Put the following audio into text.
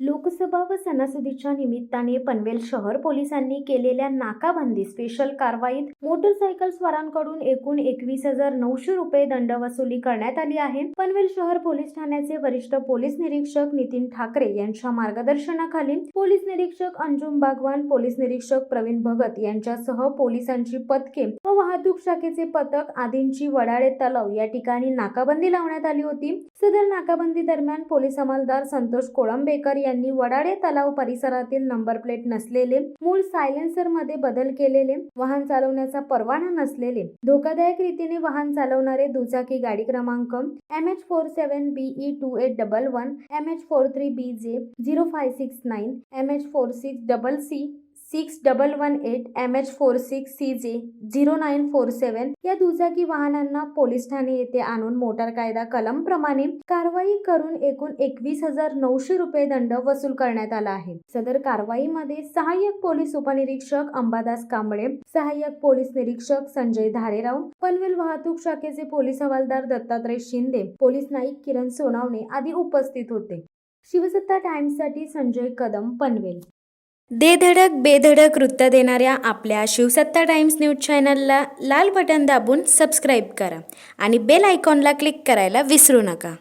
लोकसभा व सणासुदीच्या निमित्ताने पनवेल शहर पोलिसांनी केलेल्या नाकाबंदी स्पेशल कारवाईत मोटरसायकल स्वारांकडून एकूण 21,900 रुपये दंड वसुली करण्यात आली आहे। पनवेल शहर पोलीस ठाण्याचे वरिष्ठ पोलीस निरीक्षक नितीन ठाकरे यांच्या मार्गदर्शनाखाली पोलीस निरीक्षक अंजुम बागवान, पोलीस निरीक्षक प्रवीण भगत यांच्यासह पोलिसांची पथके व वाहतूक शाखेचे पथक आदींची वडाळे तलाव या ठिकाणी नाकाबंदी लावण्यात आली होती। सदर नाकाबंदी दरम्यान पोलीस अंमलदार संतोष कोळंबेकर यांनी वडाळे तलाव परिसरातील नंबर प्लेट नसलेले, मूळ सायलेन्सर मध्ये बदल केलेले, वाहन चालवण्याचा परवाना नसलेले, धोकादायक रीतीने वाहन चालवणारे दुचाकी गाडी क्रमांक MH47BE2811, MH43BJ0569, MH46CC6118, MH46CJ0947 या दुचाकी वाहनांना पोलीस ठाणे येथे आणून मोटार कायदा कलम प्रमाणे कारवाई करून एकूण 21,900 रुपये दंड वसूल करण्यात आला आहे। सदर कारवाईमध्ये सहाय्यक पोलीस उपनिरीक्षक अंबादास कांबळे, सहाय्यक पोलीस निरीक्षक संजय धारेराव, पनवेल वाहतूक शाखेचे पोलीस हवालदार दत्तात्रय शिंदे, पोलीस नाईक किरण सोनावणे आदी उपस्थित होते। शिवसत्ता टाइम्ससाठी संजय कदम, पनवेल। दे धडक बेधडक वृत्त देणाऱ्या आपल्या शिवसत्ता टाइम्स न्यूज चॅनलला लाल बटन दाबून सबस्क्राईब करा आणि बेल आयकॉनला क्लिक करायला विसरू नका।